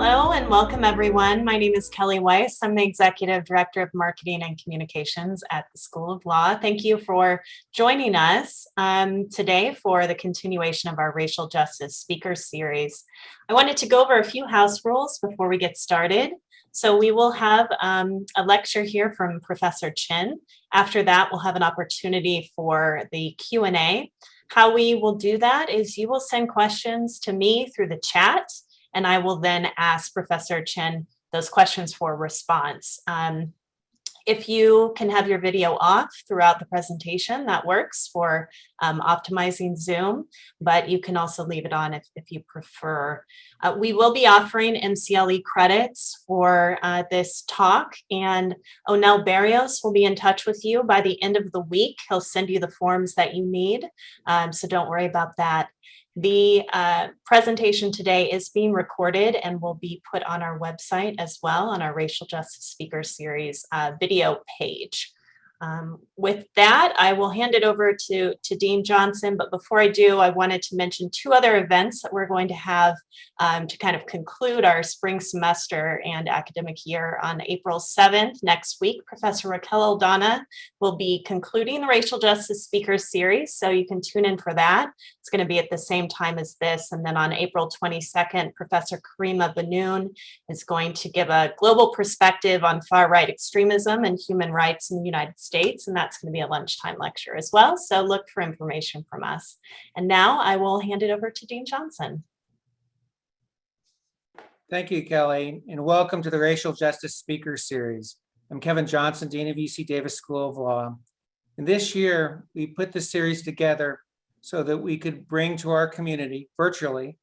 Hello and welcome everyone. My name is Kelly Weiss. I'm the Executive Director of Marketing and Communications at the School of Law. Thank you for joining us today for the continuation of our Racial Justice Speaker Series. I wanted to go over a few house rules before we get started. So we will have a lecture here from Professor Chin. After that, we'll have an opportunity for the Q&A. How we will do that is you will send questions to me through the chat, and I will then ask Professor Chen those questions for response. If you can have your video off throughout the presentation, that works for optimizing Zoom, but you can also leave it on if you prefer. We will be offering MCLE credits for this talk, and Onel Barrios will be in touch with you by the end of the week. He'll send you the forms that you need, so don't worry about that. The presentation today is being recorded and will be put on our website as well, on our Racial Justice Speaker Series video page. With that, I will hand it over to Dean Johnson, but before I do, I wanted to mention two other events that we're going to have to kind of conclude our spring semester and academic year. On April 7th, next week, Professor Raquel Aldana will be concluding the Racial Justice Speaker Series, so you can tune in for that. It's going to be at the same time as this. And then on April 22nd, Professor Karima Banoun is going to give a global perspective on far-right extremism and human rights in the United States, and that's going to be a lunchtime lecture as well. So look for information from us. And now I will hand it over to Dean Johnson. Thank you, Kelly, and welcome to the Racial Justice Speaker Series. I'm Kevin Johnson, Dean of UC Davis School of Law. And this year, we put this series together so that we could bring to our community, virtually,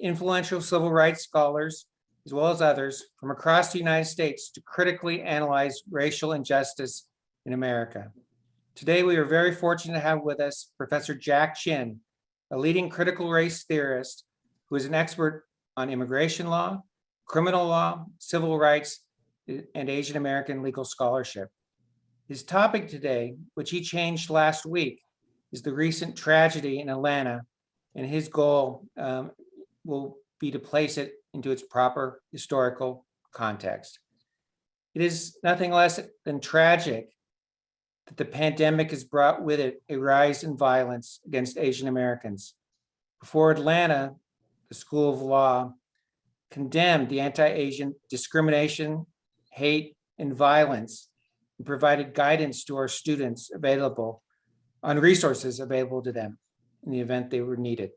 influential civil rights scholars, as well as others, from across the United States to critically analyze racial injustice in America. Today, we are very fortunate to have with us Professor Jack Chin, a leading critical race theorist who is an expert on immigration law, criminal law, civil rights, and Asian American legal scholarship. His topic today, which he changed last week, is the recent tragedy in Atlanta, and his goal will be to place it into its proper historical context. It is nothing less than tragic that the pandemic has brought with it a rise in violence against Asian Americans. Before Atlanta, the School of Law condemned the anti-Asian discrimination, hate, and violence, and provided guidance to our students on resources available to them in the event they were needed.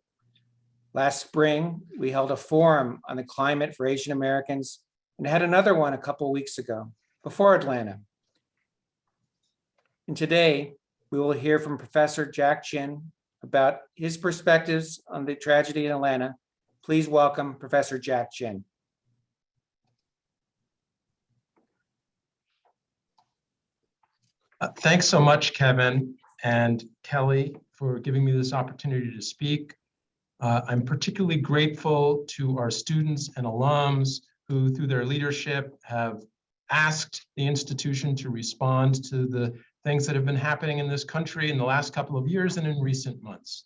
Last spring, we held a forum on the climate for Asian Americans and had another one a couple weeks ago, before Atlanta. And today, we will hear from Professor Jack Chin about his perspectives on the tragedy in Atlanta. Please welcome Professor Jack Chin. Thanks so much, Kevin and Kelly, for giving me this opportunity to speak. I'm particularly grateful to our students and alums who, through their leadership, have asked the institution to respond to the things that have been happening in this country in the last couple of years and in recent months.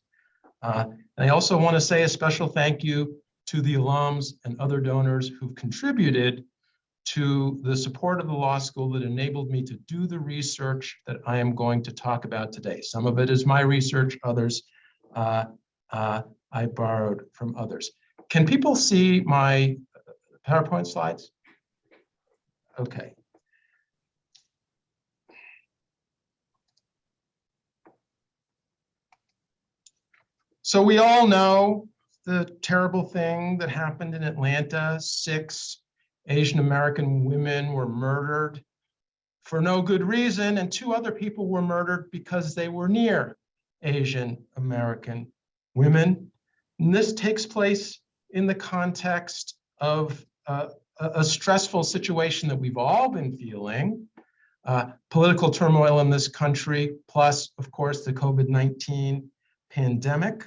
I also want to say a special thank you to the alums and other donors who've contributed to the support of the law school that enabled me to do the research that I am going to talk about today. Some of it is my research, others I borrowed from others. Can people see my PowerPoint slides? Okay. So we all know the terrible thing that happened in Atlanta. 6 Asian American women were murdered for no good reason, and 2 other people were murdered because they were near Asian American women. And this takes place in the context of a stressful situation that we've all been feeling, political turmoil in this country, plus, of course, the COVID-19 pandemic.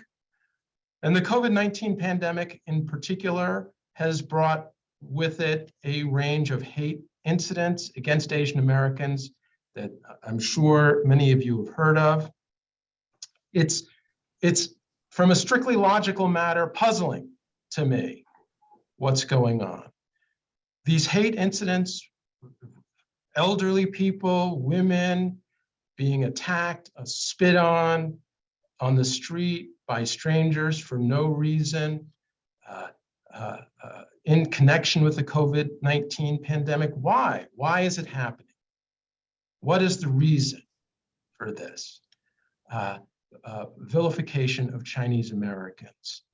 And the COVID-19 pandemic in particular has brought with it a range of hate incidents against Asian Americans that I'm sure many of you have heard of. It's from a strictly logical matter, puzzling to me what's going on. These hate incidents, elderly people, women being attacked, spit on the street by strangers for no reason, in connection with the COVID-19 pandemic. Why? Why is it happening? What is the reason for this? Vilification of Chinese Americans.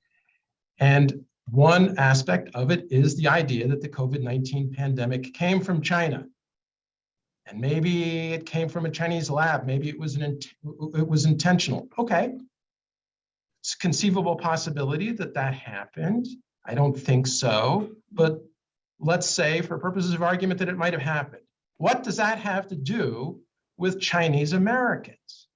And one aspect of it is the idea that the COVID-19 pandemic came from China. And maybe it came from a Chinese lab. Maybe it was intentional. Okay. It's a conceivable possibility that that happened. I don't think so, but let's say for purposes of argument that it might have happened. What does that have to do with Chinese Americans?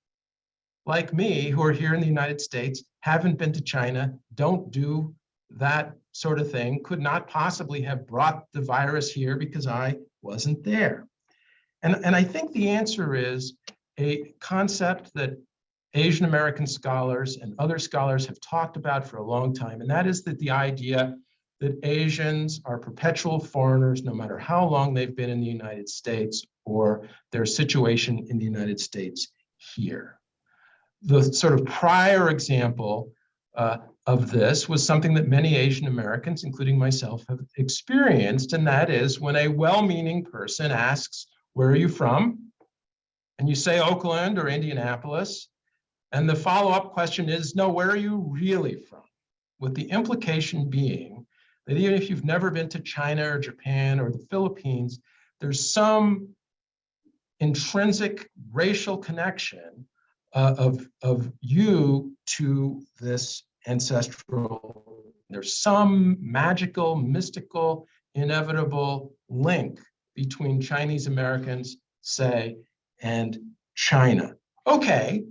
Like me, who are here in the United States, haven't been to China, don't do that sort of thing, could not possibly have brought the virus here because I wasn't there. And I think the answer is a concept that Asian American scholars and other scholars have talked about for a long time, and that is that the idea that Asians are perpetual foreigners no matter how long they've been in the United States or their situation in the United States here. The sort of prior example of this was something that many Asian Americans, including myself, have experienced, and that is when a well-meaning person asks, "Where are you from?" And you say Oakland or Indianapolis, and the follow-up question is, "No, where are you really from?" With the implication being that even if you've never been to China or Japan or the Philippines, there's some intrinsic racial connection of you to this ancestral. There's some magical, mystical, inevitable link between Chinese Americans, say, and China. Okay,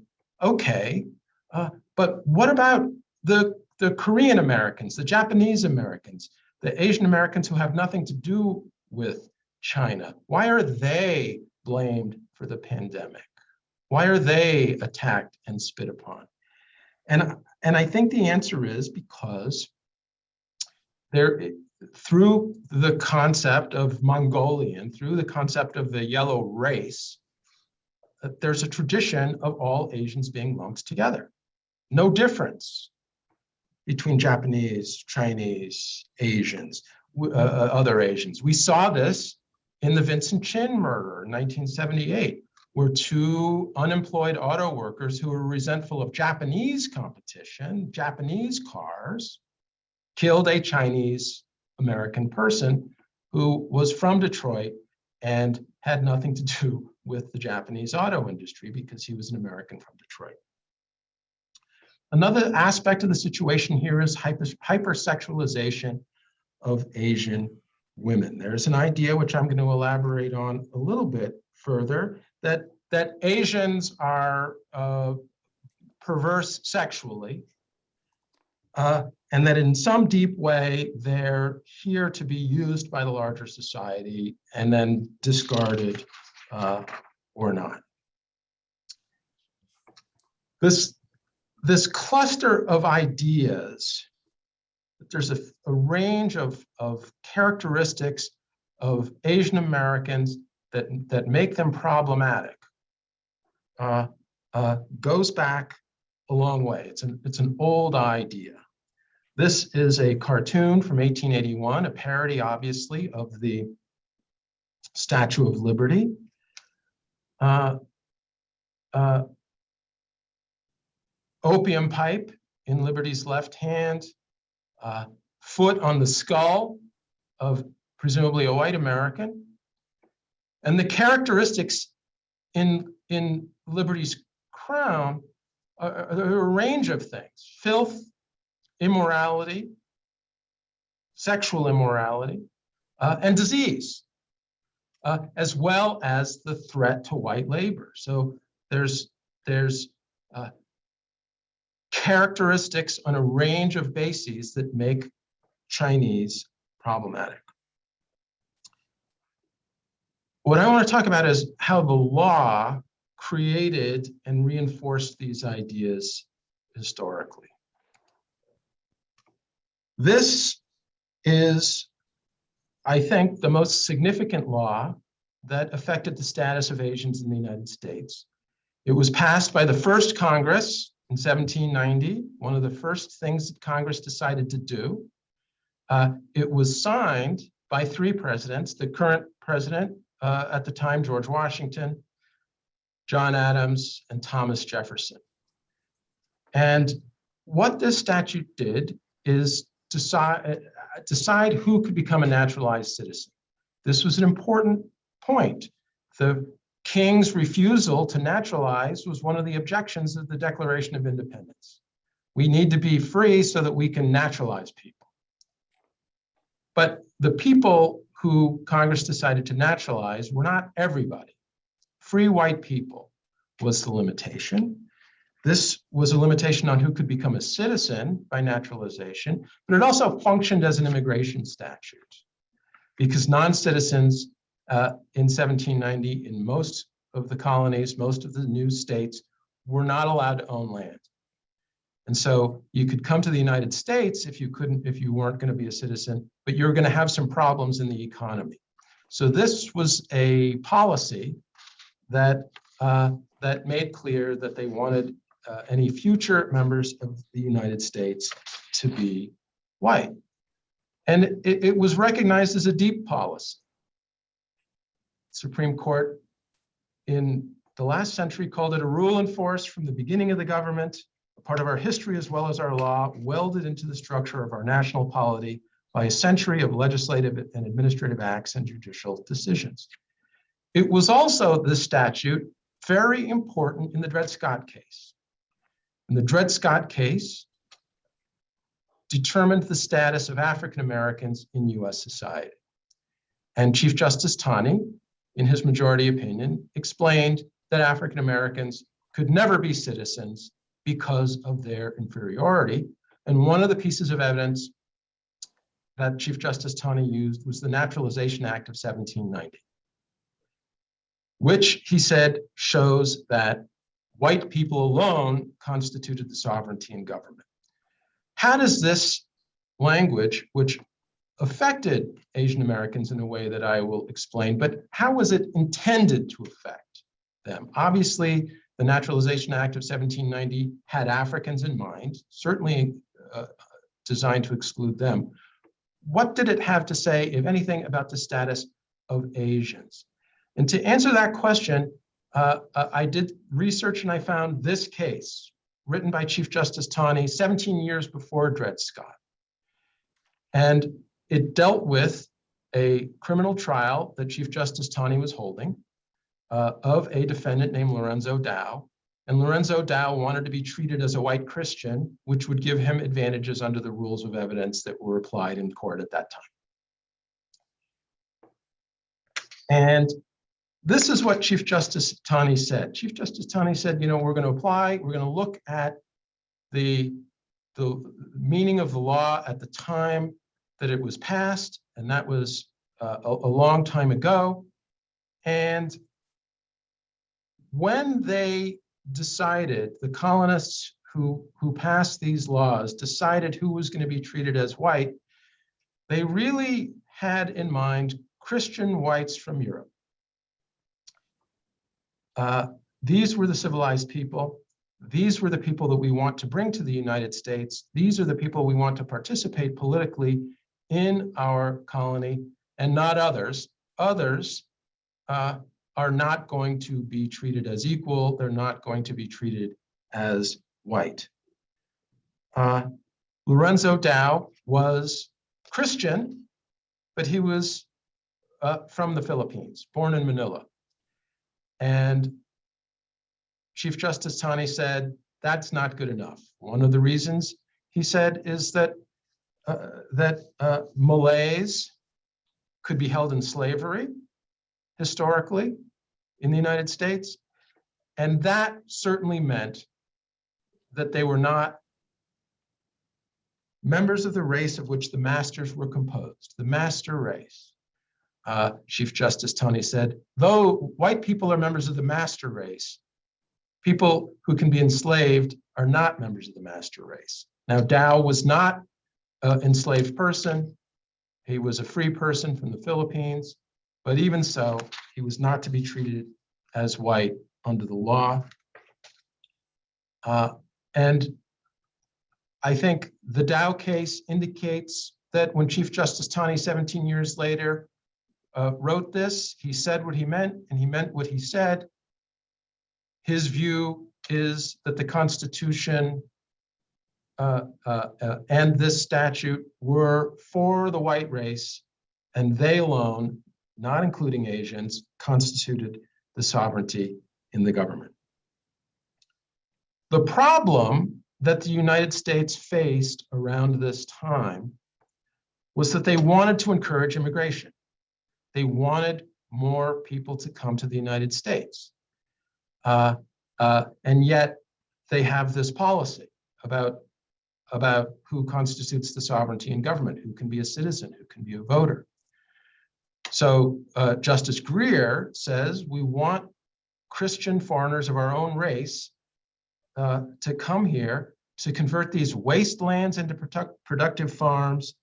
but what about the Korean Americans, the Japanese Americans, the Asian Americans who have nothing to do with China? Why are they blamed for the pandemic? Why are they attacked and spit upon? And I think the answer is because through the concept of Mongolian, through the concept of the yellow race, there's a tradition of all Asians being lumped together. No difference between Japanese, Chinese, Asians, other Asians. We saw this in the Vincent Chin murder in 1978, where two unemployed auto workers who were resentful of Japanese competition, Japanese cars, killed a Chinese American person who was from Detroit and had nothing to do with the Japanese auto industry because he was an American from Detroit. Another aspect of the situation here is hypersexualization of Asian women. There's an idea which I'm going to elaborate on a little bit further, that Asians are perverse sexually, and that in some deep way, they're here to be used by the larger society and then discarded or not. This cluster of ideas, there's a range of characteristics of Asian Americans that make them problematic, goes back a long way. It's an old idea. This is a cartoon from 1881, a parody, obviously, of the Statue of Liberty. Opium pipe in Liberty's left hand, foot on the skull of presumably a white American. And the characteristics in Liberty's crown are a range of things: filth, immorality, sexual immorality, and disease, as well as the threat to white labor. So there's characteristics on a range of bases that make Chinese problematic. What I want to talk about is how the law created and reinforced these ideas historically. This is, I think, the most significant law that affected the status of Asians in the United States. It was passed by the first Congress in 1790, one of the first things that Congress decided to do. It was signed by 3 presidents, the current president at the time, George Washington, John Adams, and Thomas Jefferson. And what this statute did is decide who could become a naturalized citizen. This was an important point. The king's refusal to naturalize was one of the objections of the Declaration of Independence. We need to be free so that we can naturalize people. But the people who Congress decided to naturalize were not everybody. Free white people was the limitation. This was a limitation on who could become a citizen by naturalization, but it also functioned as an immigration statute because non-citizens in 1790 in most of the colonies, most of the new states, were not allowed to own land. And so you could come to the United States if you weren't going to be a citizen, but you're going to have some problems in the economy. So this was a policy that made clear that they wanted any future members of the United States to be white. And it was recognized as a deep policy. Supreme Court in the last century called it a rule in force from the beginning of the government, a part of our history as well as our law, welded into the structure of our national polity by a century of legislative and administrative acts and judicial decisions. It was also, this statute, very important in the Dred Scott case. And the Dred Scott case determined the status of African Americans in US society. And Chief Justice Taney, in his majority opinion, explained that African Americans could never be citizens because of their inferiority. And one of the pieces of evidence that Chief Justice Taney used was the Naturalization Act of 1790, which he said shows that white people alone constituted the sovereignty in government. How does this language, which affected Asian Americans in a way that I will explain, but how was it intended to affect them? Obviously, the Naturalization Act of 1790 had Africans in mind, certainly designed to exclude them. What did it have to say, if anything, about the status of Asians? And to answer that question, I did research and I found this case written by Chief Justice Taney 17 years before Dred Scott. And it dealt with a criminal trial that Chief Justice Taney was holding of a defendant named Lorenzo Dow. And Lorenzo Dow wanted to be treated as a white Christian, which would give him advantages under the rules of evidence that were applied in court at that time. And this is what Chief Justice Taney said. Chief Justice Taney said, we're going to look at the meaning of the law at the time that it was passed, and that was a long time ago. And when they decided, the colonists who passed these laws decided who was going to be treated as white, they really had in mind Christian whites from Europe. These were the civilized people. These were the people that we want to bring to the United States. These are the people we want to participate politically in our colony, and not others. Others are not going to be treated as equal. They're not going to be treated as white. Lorenzo Dow was Christian, but he was from the Philippines, born in Manila. And Chief Justice Taney said, that's not good enough. One of the reasons, he said, is that Malays could be held in slavery historically in the United States. And that certainly meant that they were not members of the race of which the masters were composed, the master race. Chief Justice Taney said, though white people are members of the master race, people who can be enslaved are not members of the master race. Now, Dow was not an enslaved person. He was a free person from the Philippines, but even so, he was not to be treated as white under the law. And I think the Dow case indicates that when Chief Justice Taney, 17 years later, wrote this, he said what he meant, and he meant what he said. His view is that the Constitution and this statute were for the white race, and they alone, not including Asians, constituted the sovereignty in the government. The problem that the United States faced around this time was that they wanted to encourage immigration. They wanted more people to come to the United States. And yet they have this policy about who constitutes the sovereignty in government, who can be a citizen, who can be a voter. So Justice Greer says we want Christian foreigners of our own race to come here to convert these wastelands into productive farms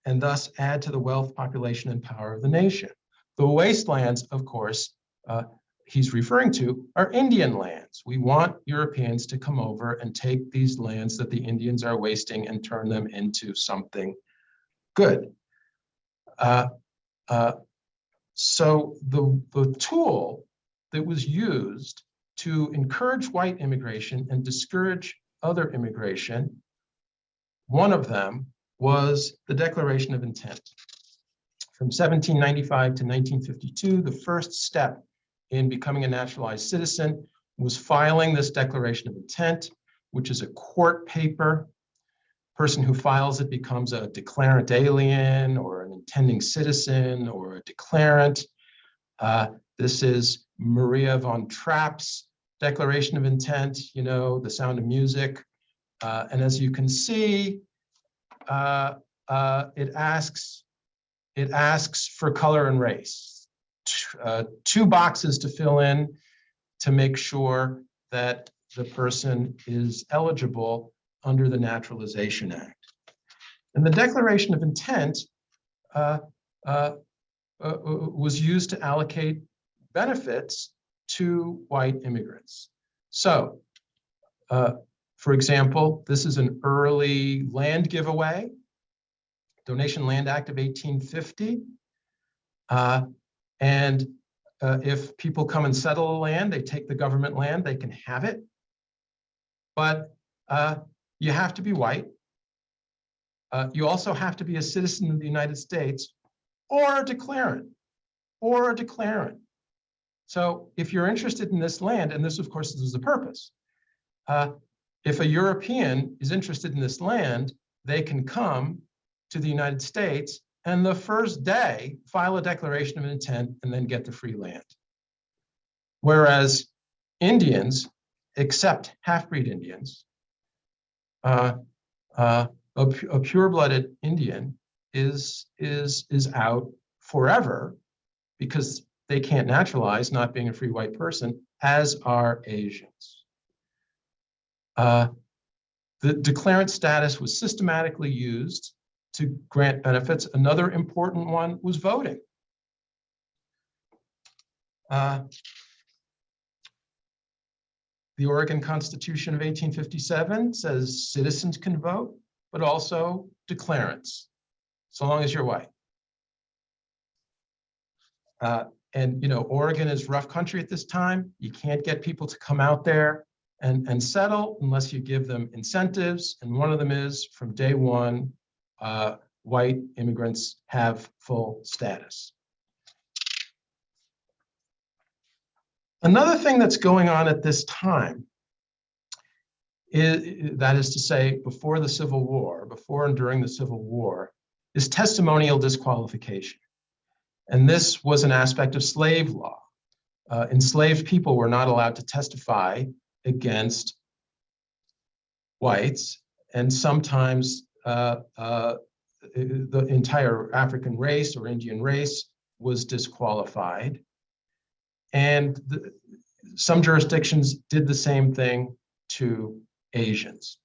and thus add to the wealth, population, and power of the nation. The wastelands, of course, he's referring to are Indian lands. We want Europeans to come over and take these lands that the Indians are wasting and turn them into something good. So the tool that was used to encourage white immigration and discourage other immigration, one of them was the Declaration of Intent. From 1795 to 1952, the first step in becoming a naturalized citizen was filing this Declaration of Intent, which is a court paper. Person who files it becomes a declarant alien or an intending citizen or a declarant. This is Maria von Trapp's Declaration of Intent, you know, The Sound of Music. And as you can see, it asks for color and race. Two boxes to fill in to make sure that the person is eligible under the Naturalization Act. And the Declaration of Intent was used to allocate benefits to white immigrants. So, for example, this is an early land giveaway, Donation Land Act of 1850. And if people come and settle a land, they take the government land, they can have it. But you have to be white. You also have to be a citizen of the United States or a declarant, So if you're interested in this land, and this, of course, is the purpose, if a European is interested in this land, they can come to the United States and the first day file a Declaration of Intent and then get the free land. Whereas Indians, except half-breed Indians, a pure-blooded Indian is out forever because they can't naturalize, not being a free white person, as are Asians. The declarant status was systematically used to grant benefits. Another important one was voting. The Oregon Constitution of 1857 says citizens can vote, but also declarants, so long as you're white. And you know, Oregon is rough country at this time. You can't get people to come out there and settle unless you give them incentives. And one of them is, from day one, white immigrants have full status. Another thing that's going on at this time, that is to say, before the Civil War, before and during the Civil War, is testimonial disqualification. And this was an aspect of slave law. Enslaved people were not allowed to testify against whites, and sometimes the entire African race or Indian race was disqualified. And some jurisdictions did the same thing to Asians.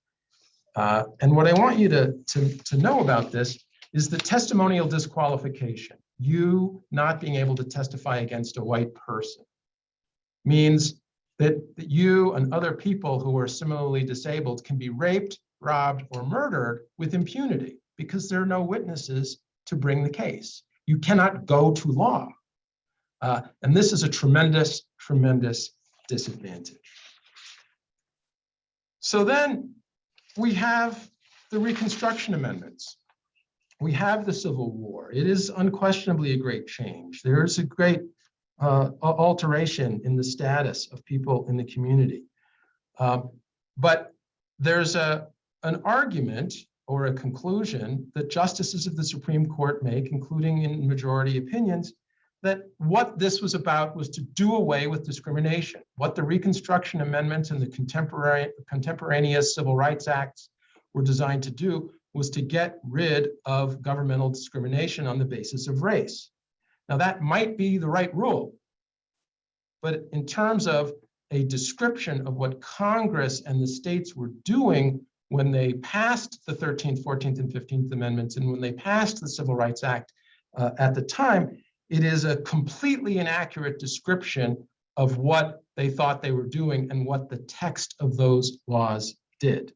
And what I want you to know about this is the testimonial disqualification. You not being able to testify against a white person means that you and other people who are similarly disabled can be raped, robbed, or murdered with impunity because there are no witnesses to bring the case. You cannot go to law. And this is a tremendous, tremendous disadvantage. So then we have the Reconstruction Amendments. We have the Civil War. It is unquestionably a great change. There is a great alteration in the status of people in the community. But there's an argument or a conclusion that justices of the Supreme Court make, including in majority opinions, that what this was about was to do away with discrimination. What the Reconstruction Amendments and the contemporaneous Civil Rights Acts were designed to do was to get rid of governmental discrimination on the basis of race. Now, that might be the right rule, but in terms of a description of what Congress and the states were doing when they passed the 13th, 14th, and 15th Amendments, and when they passed the Civil Rights Act at the time, it is a completely inaccurate description of what they thought they were doing and what the text of those laws did.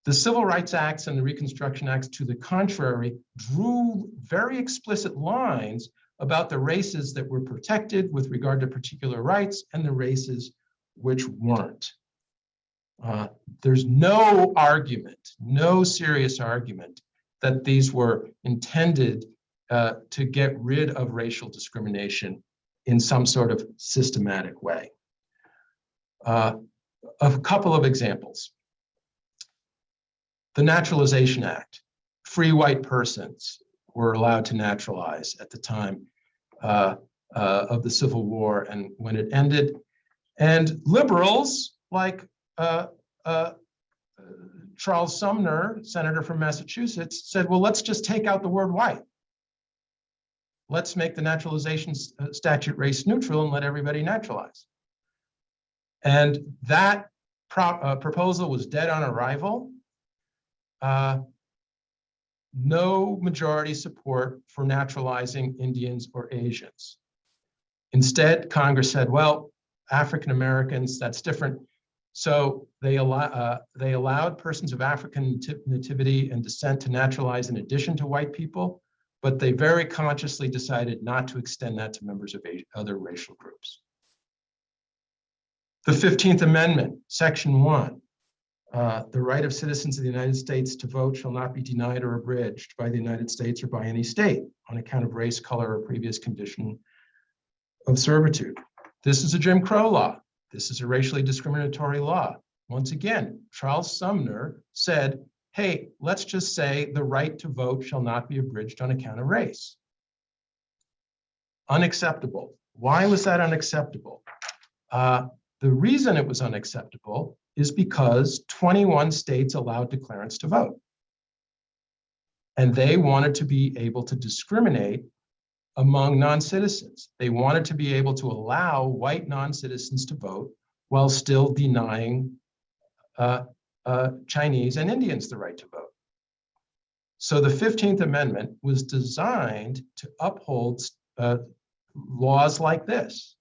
The Civil Rights Acts and the Reconstruction Acts, to the contrary, drew very explicit lines about the races that were protected with regard to particular rights and the races which weren't. There's no argument, no serious argument that these were intended to get rid of racial discrimination in some sort of systematic way. A couple of examples. The Naturalization Act. Free white persons were allowed to naturalize at the time of the Civil War and when it ended. And liberals like Charles Sumner, senator from Massachusetts, said, well, let's just take out the word white. Let's make the naturalization statute race neutral and let everybody naturalize. And that proposal was dead on arrival. No majority support for naturalizing Indians or Asians. Instead, Congress said, well, African Americans, that's different. So they allowed persons of African nativity and descent to naturalize in addition to white people, but they very consciously decided not to extend that to members of other racial groups. The 15th Amendment, Section 1, the right of citizens of the United States to vote shall not be denied or abridged by the United States or by any state on account of race, color, or previous condition of servitude. This is a Jim Crow law. This is a racially discriminatory law. Once again, Charles Sumner said, hey, let's just say the right to vote shall not be abridged on account of race. Unacceptable. Why was that unacceptable? The reason it was unacceptable is because 21 states allowed declarants to vote. And they wanted to be able to discriminate among non-citizens. They wanted to be able to allow white non-citizens to vote while still denying Chinese and Indians the right to vote. So the 15th Amendment was designed to uphold laws like this.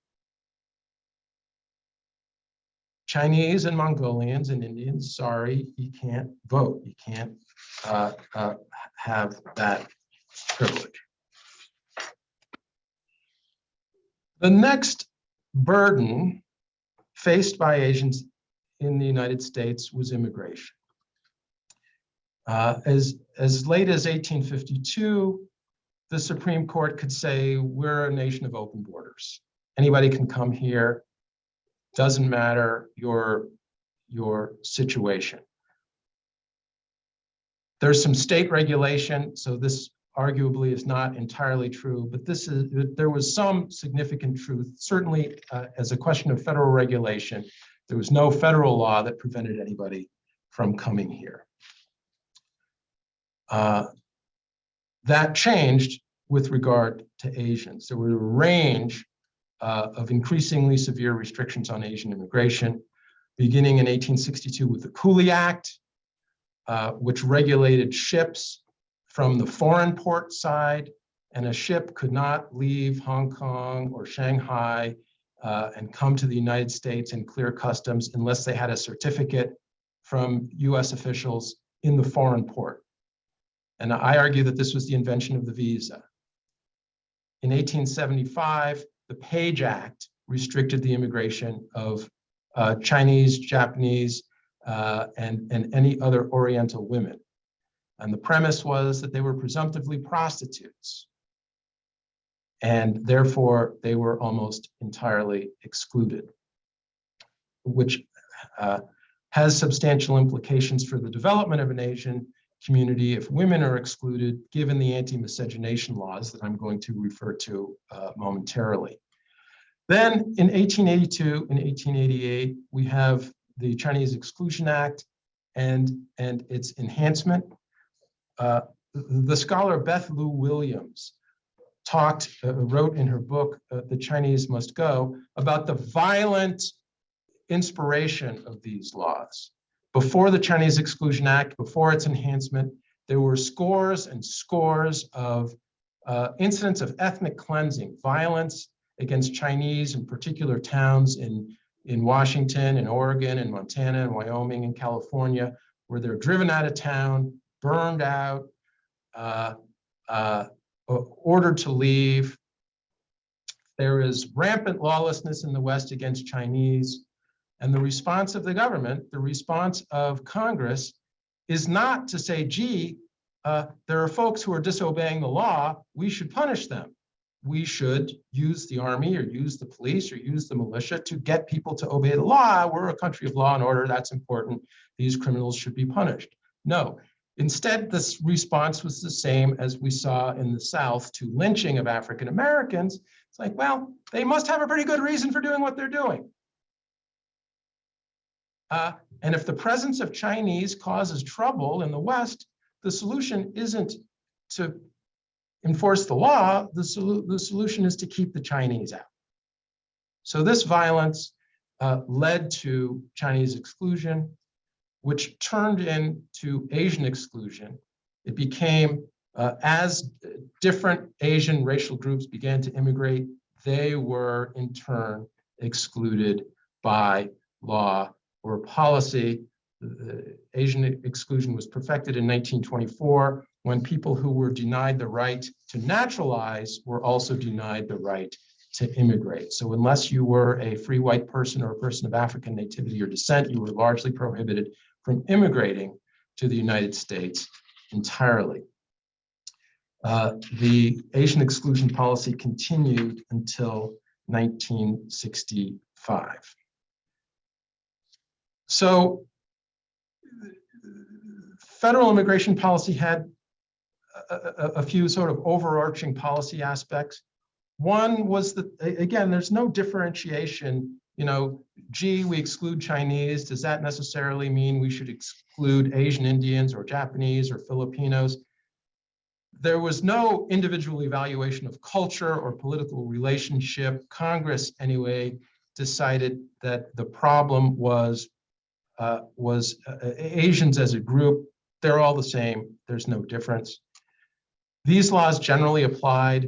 Chinese and Mongolians and Indians, sorry, you can't vote. You can't have that privilege. The next burden faced by Asians in the United States was immigration. As late as 1852, the Supreme Court could say, we're a nation of open borders. Anybody can come here, doesn't matter your situation. There's some state regulation, so this arguably is not entirely true, but there was some significant truth. Certainly, as a question of federal regulation, there was no federal law that prevented anybody from coming here. That changed with regard to Asians. There were a range of increasingly severe restrictions on Asian immigration, beginning in 1862 with the Cooley Act, which regulated ships from the foreign port side, and a ship could not leave Hong Kong or Shanghai and come to the United States and clear customs unless they had a certificate from US officials in the foreign port. And I argue that this was the invention of the visa. In 1875, the Page Act restricted the immigration of Chinese, Japanese, and any other Oriental women. And the premise was that they were presumptively prostitutes, and therefore they were almost entirely excluded, which has substantial implications for the development of an Asian community if women are excluded, given the anti-miscegenation laws that I'm going to refer to momentarily. Then in 1882 and 1888, we have the Chinese Exclusion Act and its enhancement. The scholar Beth Lou Williams wrote in her book, The Chinese Must Go, about the violent inspiration of these laws. Before the Chinese Exclusion Act, before its enhancement, there were scores and scores of incidents of ethnic cleansing, violence against Chinese in particular towns in Washington, in Oregon, in Montana, in Wyoming, in California, where they're driven out of town, burned out, ordered to leave. There is rampant lawlessness in the West against Chinese. And the response of the government, the response of Congress, is not to say, gee, there are folks who are disobeying the law, we should punish them. We should use the army or use the police or use the militia to get people to obey the law. We're a country of law and order, that's important. These criminals should be punished. No, instead, this response was the same as we saw in the South to lynching of African Americans. It's like, well, they must have a pretty good reason for doing what they're doing. And if the presence of Chinese causes trouble in the West, the solution isn't to enforce the law, the solution is to keep the Chinese out. So this violence led to Chinese exclusion, which turned into Asian exclusion. It became, as different Asian racial groups began to immigrate, they were in turn excluded by law or policy. Asian exclusion was perfected in 1924 when people who were denied the right to naturalize were also denied the right to immigrate. So unless you were a free white person or a person of African nativity or descent, you were largely prohibited from immigrating to the United States entirely. The Asian exclusion policy continued until 1965. So federal immigration policy had a few sort of overarching policy aspects. One was that, again, there's no differentiation, gee, we exclude Chinese. Does that necessarily mean we should exclude Asian Indians or Japanese or Filipinos? There was no individual evaluation of culture or political relationship. Congress, anyway, decided that the problem was Asians as a group. They're all the same. There's no difference. These laws generally applied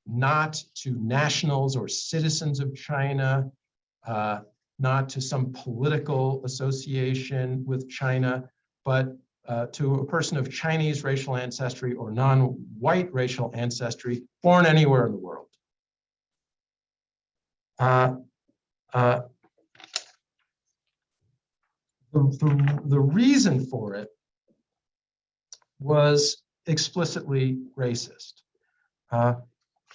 not to nationals or citizens of China, not to some political association with China, but to a person of Chinese racial ancestry or non-white racial ancestry born anywhere in the world. The reason for it was explicitly racist.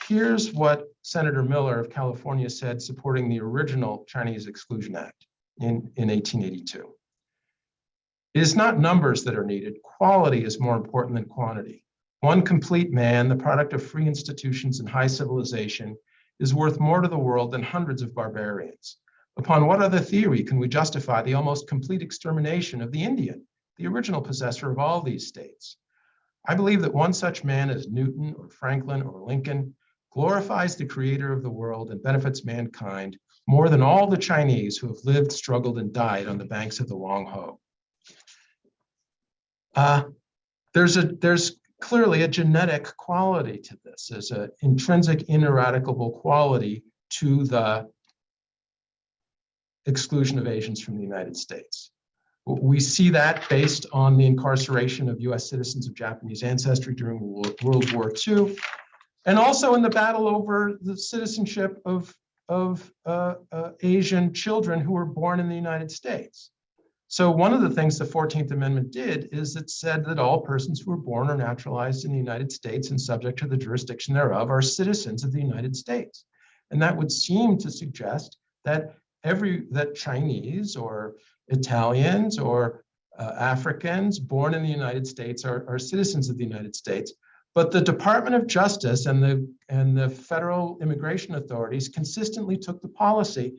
Here's what Senator Miller of California said supporting the original Chinese Exclusion Act in 1882. It is not numbers that are needed. Quality is more important than quantity. One complete man, the product of free institutions and high civilization, is worth more to the world than hundreds of barbarians. Upon what other theory can we justify the almost complete extermination of the Indian, the original possessor of all these states? I believe that one such man as Newton or Franklin or Lincoln glorifies the creator of the world and benefits mankind more than all the Chinese who have lived, struggled, and died on the banks of the Long Ho. There's clearly a genetic quality to this. There's an intrinsic, ineradicable quality to the exclusion of Asians from the United States. We see that based on the incarceration of US citizens of Japanese ancestry during World War II, and also in the battle over the citizenship of Asian children who were born in the United States. So one of the things the 14th Amendment did is it said that all persons who were born or naturalized in the United States and subject to the jurisdiction thereof are citizens of the United States. And that would seem to suggest that that Chinese or Italians or Africans born in the United States are citizens of the United States. But the Department of Justice and the federal immigration authorities consistently took the policy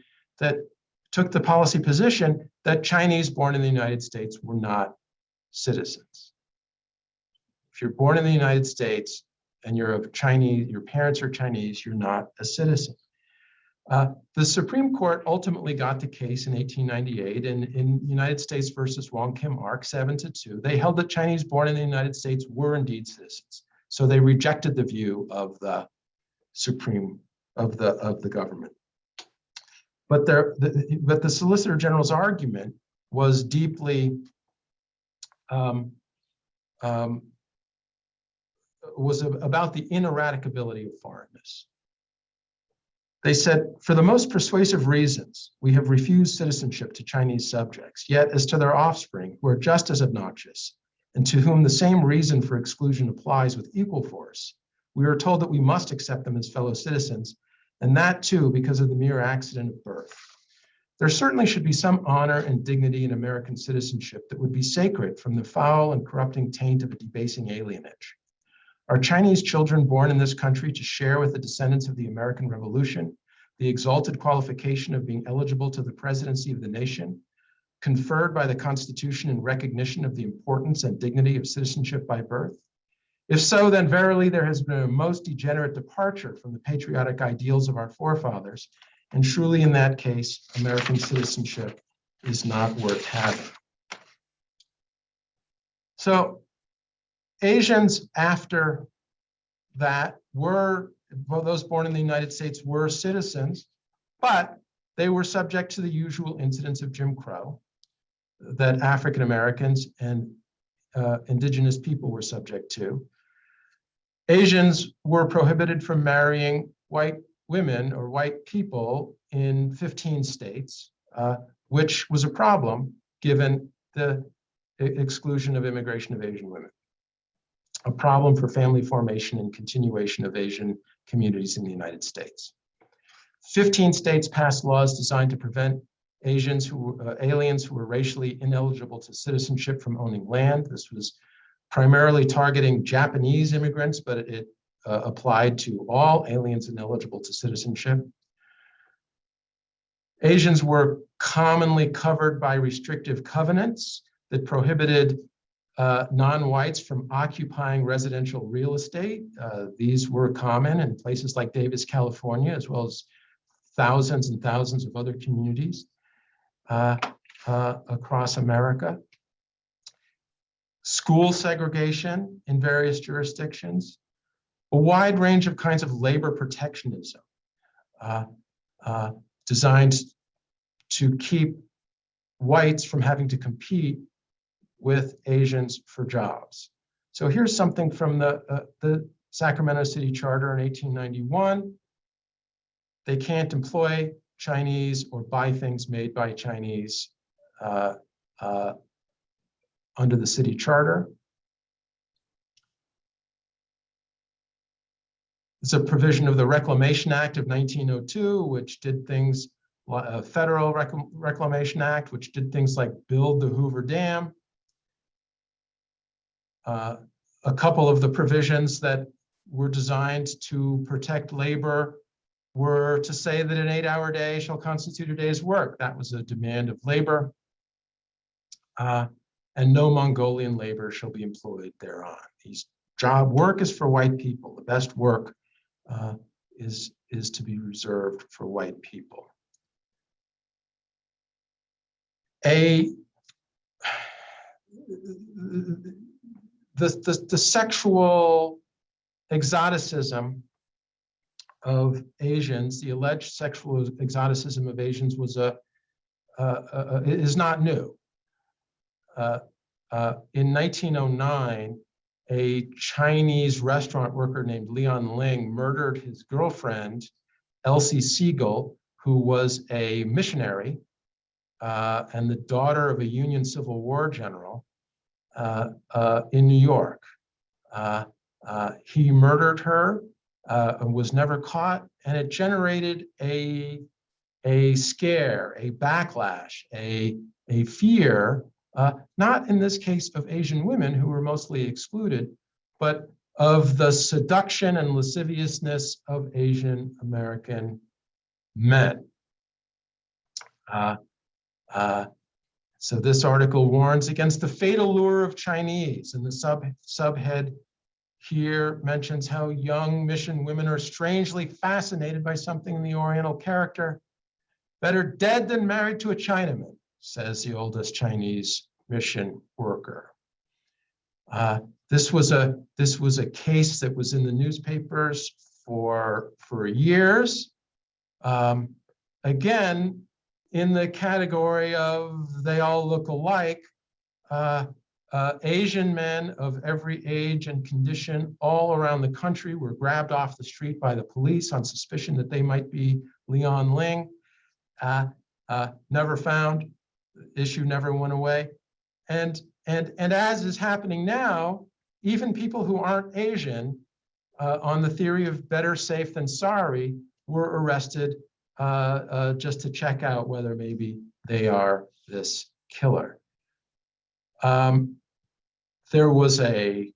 position that Chinese born in the United States were not citizens. If you're born in the United States and you're of Chinese, your parents are Chinese, you're not a citizen. The Supreme Court ultimately got the case in 1898 in United States versus Wong Kim Ark 7-2. They held that Chinese born in the United States were indeed citizens. So they rejected the view of the government. But the Solicitor General's argument was deeply was about the ineradicability of foreignness. They said, for the most persuasive reasons, we have refused citizenship to Chinese subjects, yet as to their offspring, who are just as obnoxious, and to whom the same reason for exclusion applies with equal force, we are told that we must accept them as fellow citizens, and that too because of the mere accident of birth. There certainly should be some honor and dignity in American citizenship that would be sacred from the foul and corrupting taint of a debasing alienage. Are Chinese children born in this country to share with the descendants of the American Revolution the exalted qualification of being eligible to the presidency of the nation, conferred by the Constitution in recognition of the importance and dignity of citizenship by birth? If so, then verily there has been a most degenerate departure from the patriotic ideals of our forefathers, and truly in that case, American citizenship is not worth having. So Asians after that those born in the United States were citizens, but they were subject to the usual incidents of Jim Crow that African Americans and indigenous people were subject to. Asians were prohibited from marrying white women or white people in 15 states, which was a problem given the exclusion of immigration of Asian women. A problem for family formation and continuation of Asian communities in the United States. 15 states passed laws designed to prevent aliens who were racially ineligible to citizenship from owning land. This was primarily targeting Japanese immigrants, but it applied to all aliens ineligible to citizenship. Asians were commonly covered by restrictive covenants that prohibited non-whites from occupying residential real estate. These were common in places like Davis, California, as well as thousands and thousands of other communities across America. School segregation in various jurisdictions, a wide range of kinds of labor protectionism designed to keep whites from having to compete with Asians for jobs. So here's something from the Sacramento City Charter in 1891. They can't employ Chinese or buy things made by Chinese under the city charter. It's a provision of the Reclamation Act of 1902, which did things, Federal Reclamation Act, which did things like build the Hoover Dam. A couple of the provisions that were designed to protect labor were to say that an 8-hour day shall constitute a day's work. That was a demand of labor. And no Mongolian labor shall be employed thereon. Work is for white people. The best work is to be reserved for white people. the sexual exoticism of Asians, the alleged sexual exoticism of Asians is not new. In 1909, a Chinese restaurant worker named Leon Ling murdered his girlfriend, Elsie Siegel, who was a missionary and the daughter of a Union Civil War general in New York. He murdered her and was never caught, and it generated a scare, a backlash, a fear, not in this case of Asian women who were mostly excluded, but of the seduction and lasciviousness of Asian American men. So this article warns against the fatal lure of Chinese, and the subhead here mentions how young mission women are strangely fascinated by something in the Oriental character. Better dead than married to a Chinaman, says the oldest Chinese mission worker. This was a case that was in the newspapers for years. Again, in the category of they all look alike, Asian men of every age and condition all around the country were grabbed off the street by the police on suspicion that they might be Leon Ling. Never found, the issue never went away. And as is happening now, even people who aren't Asian, on the theory of better safe than sorry, were arrested just to check out whether maybe they are this killer. There was a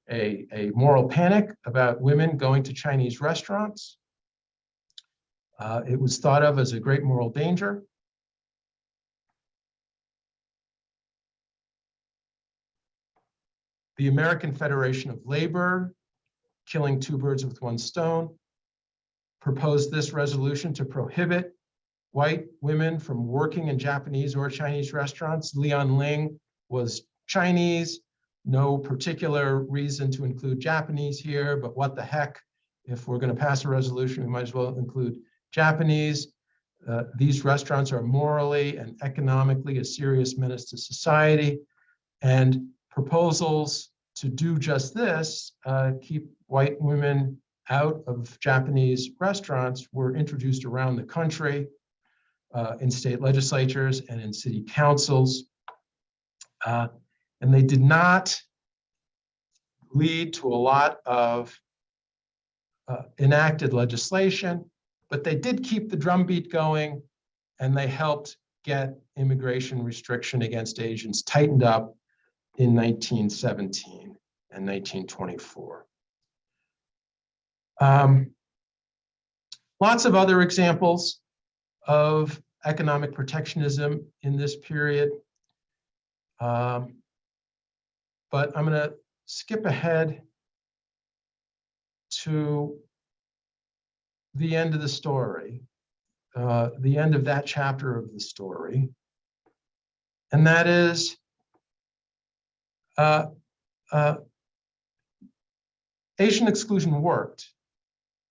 moral panic about women going to Chinese restaurants. It was thought of as a great moral danger. The American Federation of Labor, killing two birds with one stone, proposed this resolution to prohibit white women from working in Japanese or Chinese restaurants. Leon Ling was Chinese, no particular reason to include Japanese here, but what the heck, if we're going to pass a resolution, we might as well include Japanese. These restaurants are morally and economically a serious menace to society, and proposals to do just this, keep white women out of Japanese restaurants, were introduced around the country in state legislatures and in city councils. And they did not lead to a lot of enacted legislation, but they did keep the drumbeat going, and they helped get immigration restriction against Asians tightened up in 1917 and 1924. Lots of other examples of economic protectionism in this period. But I'm going to skip ahead to the end of the story, the end of that chapter of the story. And that is Asian exclusion worked.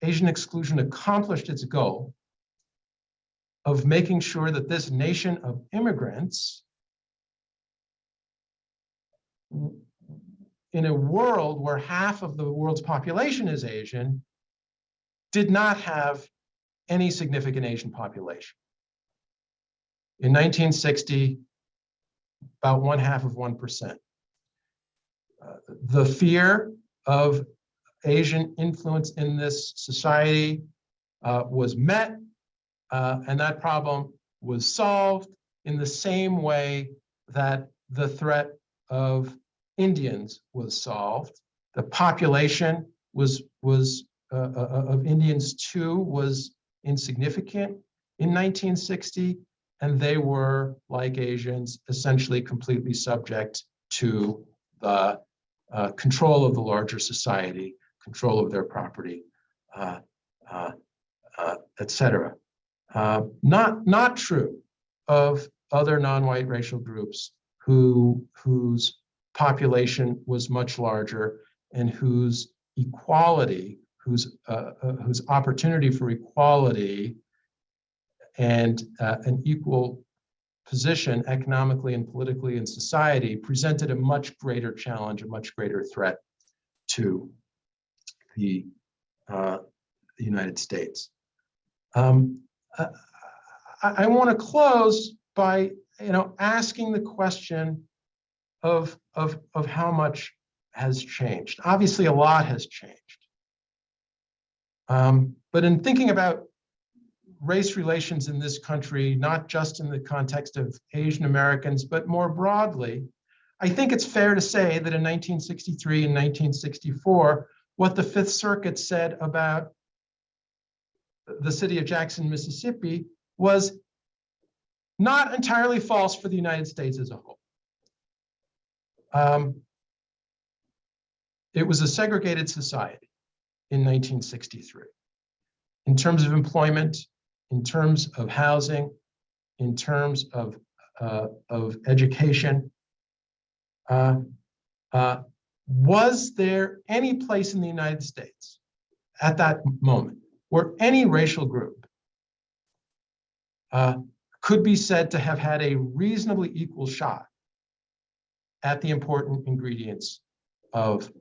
Asian exclusion accomplished its goal of making sure that this nation of immigrants, in a world where half of the world's population is Asian, did not have any significant Asian population. In 1960, about 1/2%. The fear of Asian influence in this society was met, and that problem was solved in the same way that the threat of Indians was solved. The population of Indians too was insignificant in 1960, and they were, like Asians, essentially completely subject to the control of the larger society, control of their property, etc. Not true of other non-white racial groups whose population was much larger and whose equality, whose opportunity for equality and an equal position economically and politically in society presented a much greater challenge, a much greater threat to the United States. I want to close by, asking the question of how much has changed. Obviously, a lot has changed. But in thinking about race relations in this country, not just in the context of Asian Americans, but more broadly, I think it's fair to say that in 1963 and 1964, what the Fifth Circuit said about the city of Jackson, Mississippi, was not entirely false for the United States as a whole. It was a segregated society in 1963 in terms of employment, in terms of housing, in terms of education. Was there any place in the United States at that moment where any racial group could be said to have had a reasonably equal shot at the important ingredients of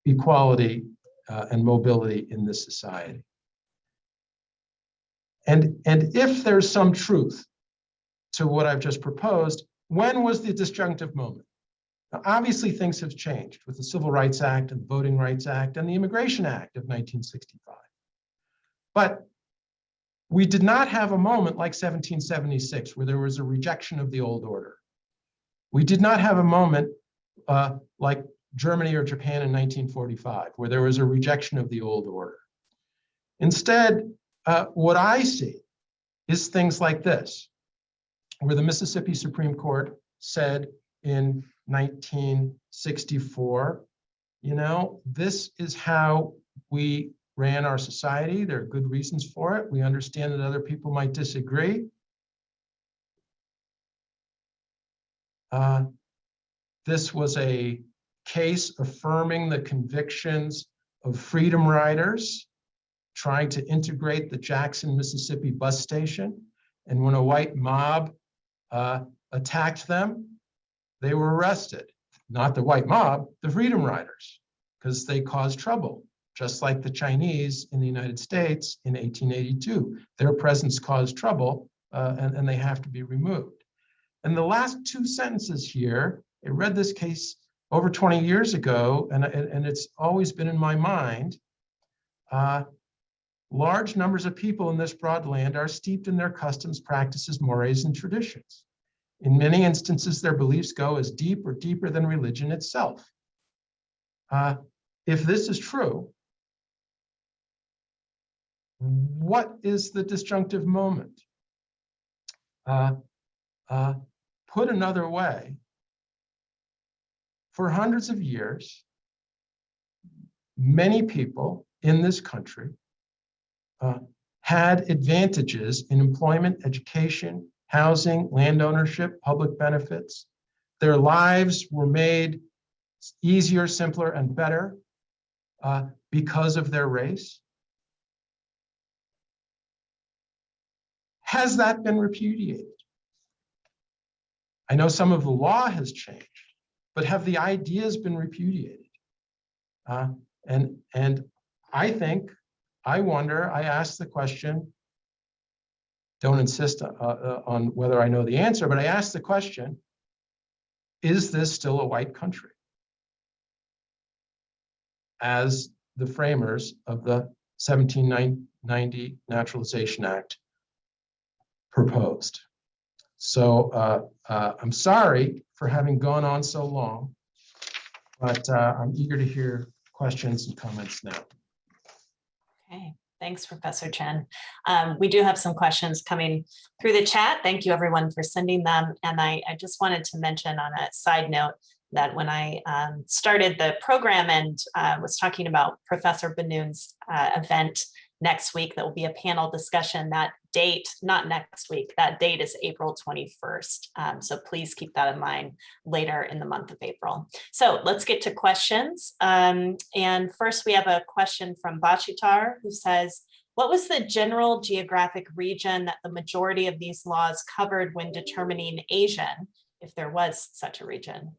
equality and mobility in this society? And if there's some truth to what I've just proposed, when was the disjunctive moment? Now, obviously, things have changed with the Civil Rights Act and the Voting Rights Act and the Immigration Act of 1965. But we did not have a moment like 1776 where there was a rejection of the old order. We did not have a moment like Germany or Japan in 1945 where there was a rejection of the old order. Instead, what I see is things like this, where the Mississippi Supreme Court said in 1964, this is how we ran our society. There are good reasons for it. We understand that other people might disagree. This was a case affirming the convictions of freedom riders trying to integrate the Jackson, Mississippi bus station. And when a white mob attacked them, they were arrested. Not the white mob, the freedom riders, because they caused trouble, just like the Chinese in the United States in 1882. Their presence caused trouble, and they have to be removed. And the last two sentences here, I read this case over 20 years ago, and it's always been in my mind. Large numbers of people in this broad land are steeped in their customs, practices, mores, and traditions. In many instances, their beliefs go as deep or deeper than religion itself. If this is true, what is the disjunctive moment? Put another way, for hundreds of years, many people in this country had advantages in employment, education, housing, land ownership, public benefits. Their lives were made easier, simpler, and better because of their race. Has that been repudiated? I know some of the law has changed, but have the ideas been repudiated? And I wonder, I ask the question, don't insist on whether I know the answer, but I ask the question, is this still a white country? As the framers of the 1790 Naturalization Act proposed. So I'm sorry for having gone on so long, but I'm eager to hear questions and comments now. Okay, thanks, Professor Chen. We do have some questions coming through the chat. Thank you, everyone, for sending them. And I just wanted to mention on a side note that when I started the program and was talking about Professor Benoon's event next week, that will be a panel discussion, that date, not next week, that date is April 21st. So please keep that in mind later in the month of April. So let's get to questions. And first we have a question from Bachitar, who says, what was the general geographic region that the majority of these laws covered when determining Asian, if there was such a region?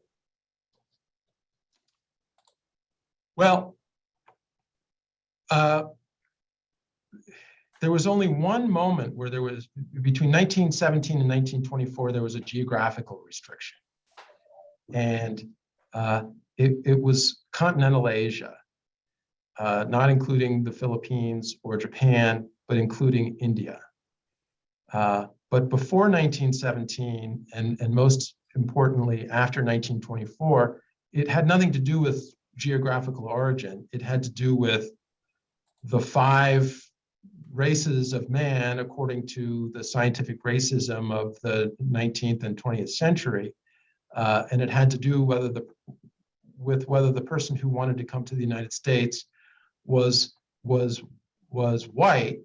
Well, there was only one moment where there was, between 1917 and 1924, there was a geographical restriction. And it was continental Asia, not including the Philippines or Japan, but including India. But before 1917, and most importantly, after 1924, it had nothing to do with geographical origin. It had to do with the 5 races of man, according to the scientific racism of the 19th and 20th century. And it had to do with whether the person who wanted to come to the United States was white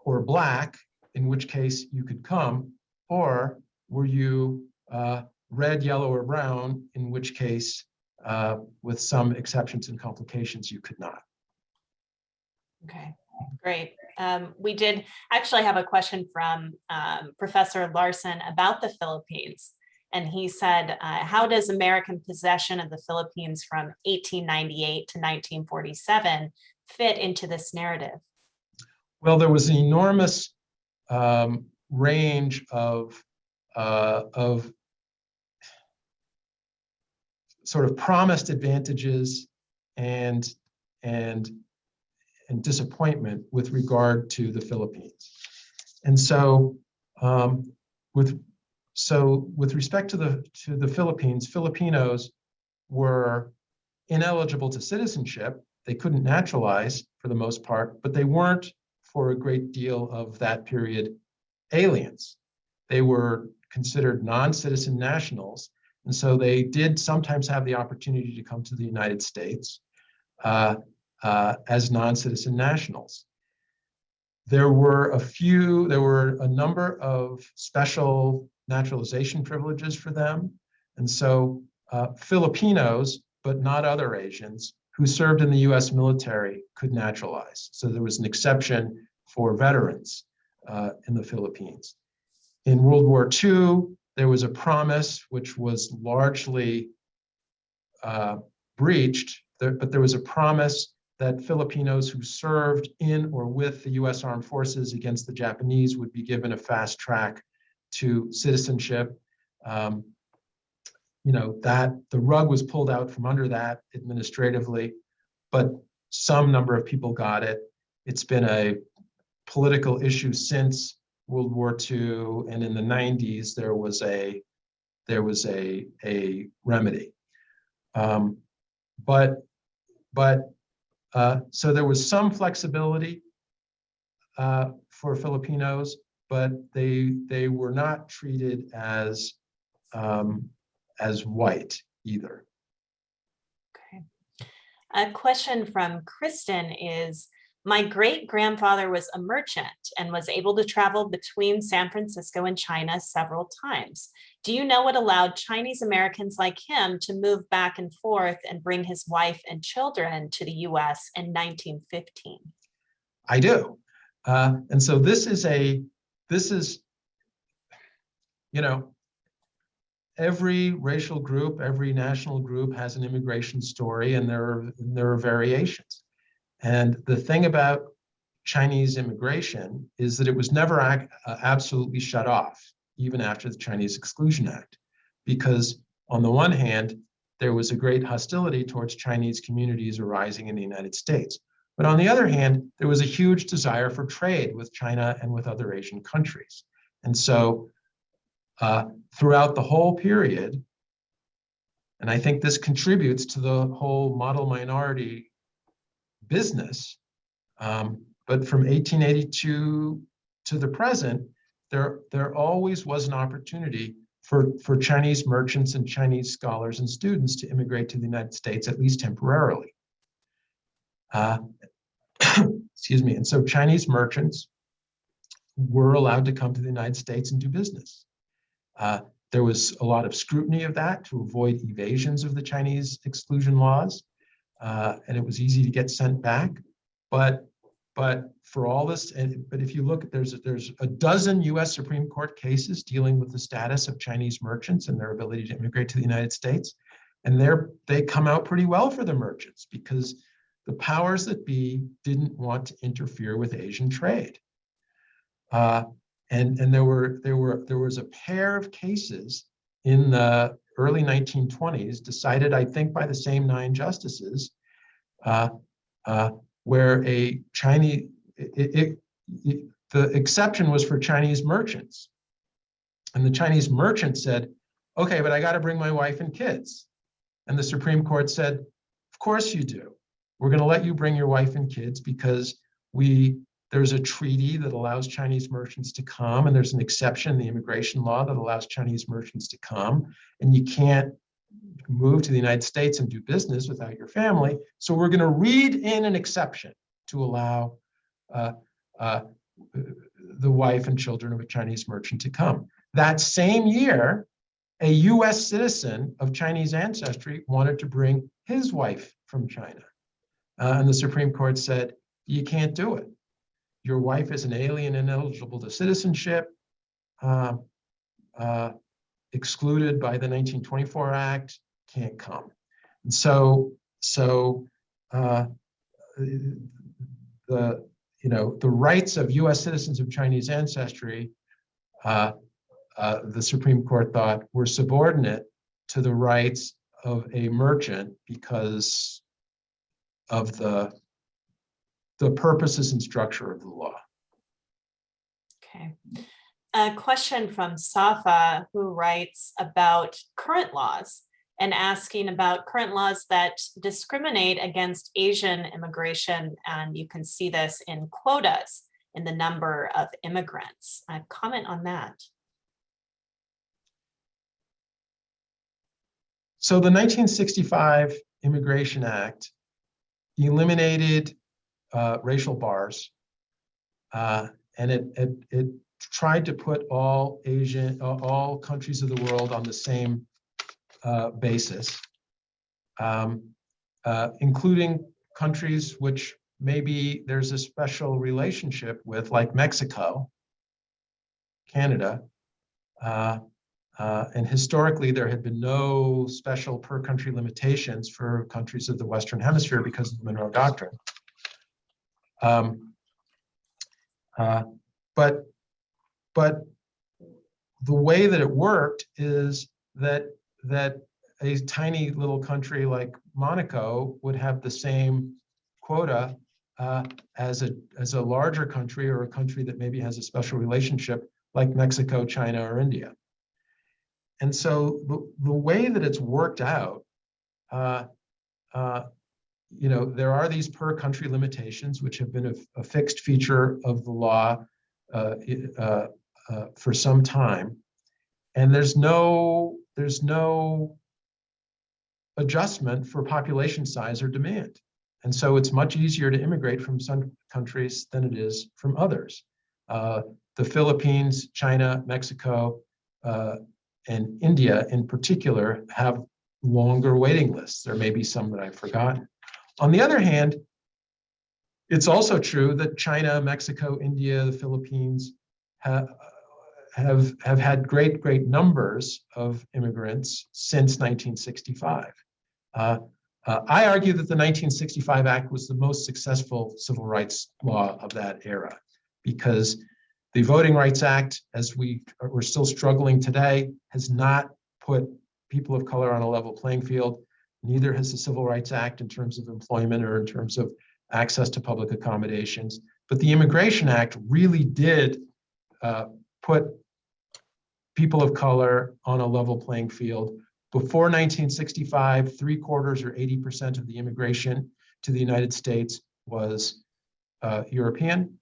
or black, in which case you could come, or were you red, yellow, or brown, in which case, with some exceptions and complications, you could not. Okay, great. We did actually have a question from Professor Larson about the Philippines. And he said, how does American possession of the Philippines from 1898 to 1947 fit into this narrative? Well, there was an enormous range of sort of promised advantages and disappointment with regard to the Philippines. And so with respect to the Philippines, Filipinos were ineligible to citizenship. They couldn't naturalize for the most part, but they weren't, for a great deal of that period, aliens. They were considered non-citizen nationals. And so they did sometimes have the opportunity to come to the United States as non-citizen nationals. There were a number of special naturalization privileges for them. And so Filipinos, but not other Asians, who served in the US military could naturalize. So there was an exception for veterans in the Philippines. In World War II, there was a promise which was largely breached, but there was a promise that Filipinos who served in or with the US Armed Forces against the Japanese would be given a fast track to citizenship. That the rug was pulled out from under that administratively, but some number of people got it. It's been a political issue since World War II, and in the 90s there was a remedy. So there was some flexibility for Filipinos, but they were not treated as white either. Okay. A question from Kristen is, my great-grandfather was a merchant and was able to travel between San Francisco and China several times. Do you know what allowed Chinese Americans like him to move back and forth and bring his wife and children to the US in 1915? I do. And so this is, every racial group, every national group has an immigration story, and there are variations. And the thing about Chinese immigration is that it was never absolutely shut off, even after the Chinese Exclusion Act, because on the one hand, there was a great hostility towards Chinese communities arising in the United States. But on the other hand, there was a huge desire for trade with China and with other Asian countries. And so throughout the whole period, and I think this contributes to the whole model minority business, but from 1882 to the present, there always was an opportunity for Chinese merchants and Chinese scholars and students to immigrate to the United States, at least temporarily. Excuse me. And so Chinese merchants were allowed to come to the United States and do business. There was a lot of scrutiny of that to avoid evasions of the Chinese exclusion laws, and it was easy to get sent back. But for all this, but if you look, there's a dozen U.S. Supreme Court cases dealing with the status of Chinese merchants and their ability to immigrate to the United States, and they come out pretty well for the merchants because the powers that be didn't want to interfere with Asian trade. And there was a pair of cases in the early 1920s decided, I think, by the same 9 justices, where a Chinese, the exception was for Chinese merchants. And the Chinese merchant said, okay, but I got to bring my wife and kids. And the Supreme Court said, of course you do. We're going to let you bring your wife and kids because there's a treaty that allows Chinese merchants to come, and there's an exception in the immigration law that allows Chinese merchants to come, and you can't move to the United States and do business without your family. So we're going to read in an exception to allow the wife and children of a Chinese merchant to come. That same year, a US citizen of Chinese ancestry wanted to bring his wife from China. And the Supreme Court said, you can't do it. Your wife is an alien ineligible to citizenship, excluded by the 1924 Act, can't come. And so the rights of U.S. citizens of Chinese ancestry, the Supreme Court thought were subordinate to the rights of a merchant because of the purposes and structure of the law. Okay. A question from Safa, who writes about current laws and asking about current laws that discriminate against Asian immigration. And you can see this in quotas in the number of immigrants. Comment on that. So the 1965 Immigration Act eliminated racial bars, and it tried to put all countries of the world on the same basis, including countries which maybe there's a special relationship with, like Mexico, Canada, and historically there had been no special per country limitations for countries of the Western Hemisphere because of the Monroe Doctrine. But the way that it worked is that a tiny little country like Monaco would have the same quota as a larger country, or a country that maybe has a special relationship like Mexico, China, or India. And so the way that it's worked out, there are these per country limitations, which have been a fixed feature of the law for some time. And there's no adjustment for population size or demand. And so it's much easier to immigrate from some countries than it is from others. The Philippines, China, Mexico, and India in particular have longer waiting lists. There may be some that I've forgotten. On the other hand, it's also true that China, Mexico, India, the Philippines have had great numbers of immigrants since 1965. I argue that the 1965 Act was the most successful civil rights law of that era, because the Voting Rights Act, as we're still struggling today, has not put people of color on a level playing field. Neither has the Civil Rights Act in terms of employment or in terms of access to public accommodations. But the Immigration Act really did put people of color on a level playing field. Before 1965, 3/4 or 80% of the immigration to the United States was European.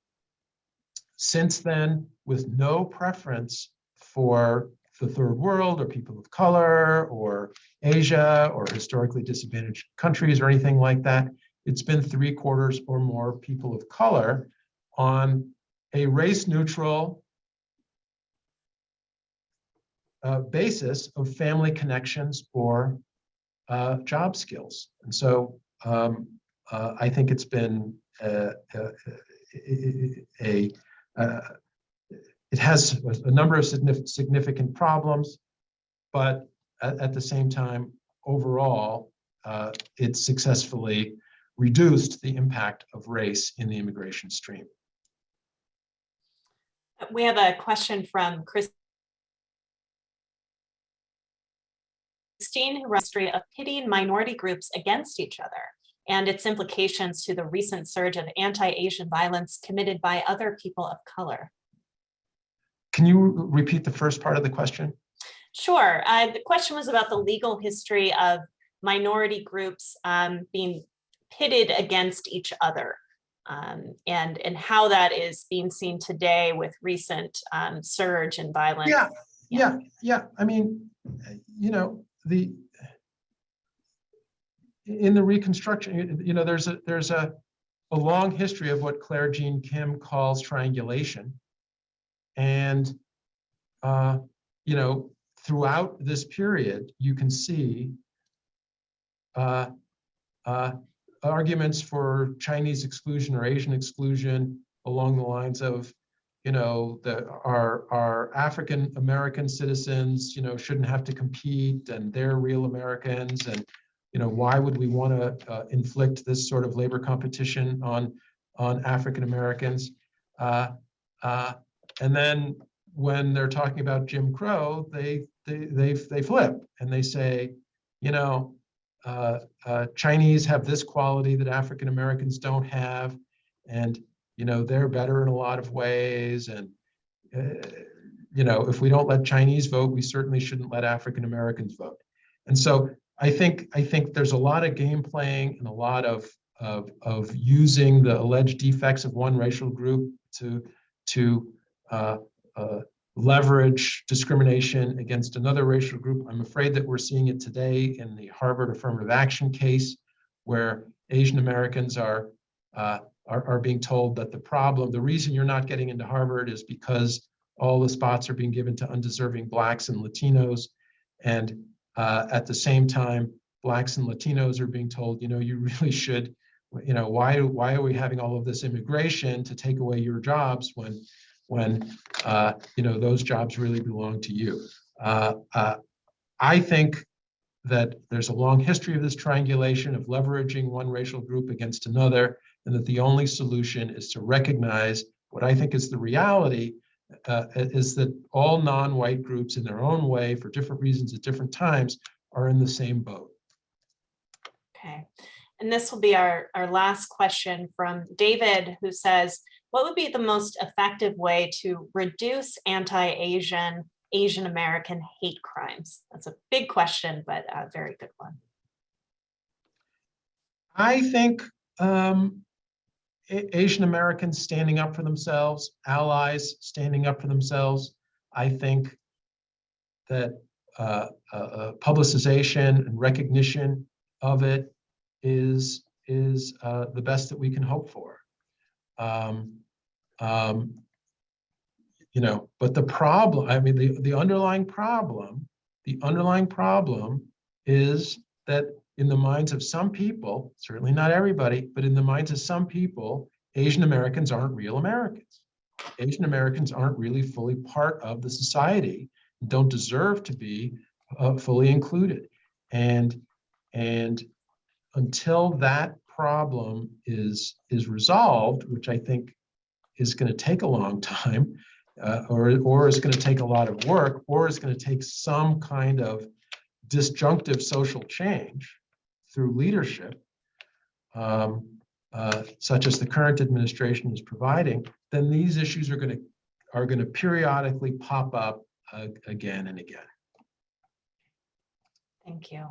Since then, with no preference for the third world or people of color or Asia or historically disadvantaged countries or anything like that, it's been 3/4 or more people of color on a race-neutral basis of family connections or job skills. And so I think it's been it has a number of significant problems, but at the same time, overall, it successfully reduced the impact of race in the immigration stream. We have a question from Christine, who writes history of pitting minority groups against each other and its implications to the recent surge of anti-Asian violence committed by other people of color. Can you repeat the first part of the question? Sure. The question was about the legal history of minority groups being pitted against each other, and how that is being seen today with recent surge in violence. Yeah. I mean, you know, in the Reconstruction, you know, there's a long history of what Claire Jean Kim calls triangulation, and you know, throughout this period, you can see arguments for Chinese exclusion or Asian exclusion along the lines of, you know, our African American citizens, you know, shouldn't have to compete, and they're real Americans, and you know, why would we want to inflict this sort of labor competition on African Americans? And then when they're talking about Jim Crow, they flip and they say, you know, Chinese have this quality that African Americans don't have, and you know, they're better in a lot of ways, and you know, if we don't let Chinese vote, we certainly shouldn't let African Americans vote. And so I think there's a lot of game playing and a lot of using the alleged defects of one racial group to leverage discrimination against another racial group. I'm afraid that we're seeing it today in the Harvard affirmative action case, where Asian Americans are being told that the reason you're not getting into Harvard is because all the spots are being given to undeserving Blacks and Latinos. And at the same time, Blacks and Latinos are being told, you know, you really should, you know, why are we having all of this immigration to take away your jobs when you know, those jobs really belong to you? I think that there's a long history of this triangulation of leveraging one racial group against another, and that the only solution is to recognize what I think is the reality, is that all non-white groups in their own way, for different reasons at different times, are in the same boat. Okay. And this will be our last question from David, who says, what would be the most effective way to reduce anti-Asian, Asian American hate crimes? That's a big question, but a very good one. I think Asian Americans standing up for themselves, allies standing up for themselves. I think that publicization and recognition of it is the best that we can hope for. You know, but the problem, I mean, the underlying problem is that in the minds of some people, certainly not everybody, but in the minds of some people, Asian Americans aren't real Americans. Asian Americans aren't really fully part of the society, don't deserve to be fully included. And until that problem is resolved, which I think is going to take a long time, or is going to take a lot of work, or is going to take some kind of disjunctive social change through leadership, such as the current administration is providing, then these issues are going to periodically pop up again and again. Thank you.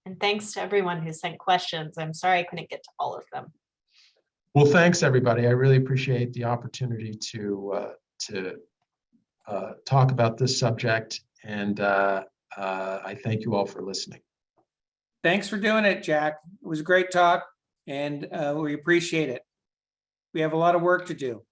And thanks to everyone who sent questions. I'm sorry I couldn't get to all of them. Well, thanks everybody. I really appreciate the opportunity to talk about this subject, and I thank you all for listening. Thanks for doing it, Jack. It was a great talk, and we appreciate it. We have a lot of work to do.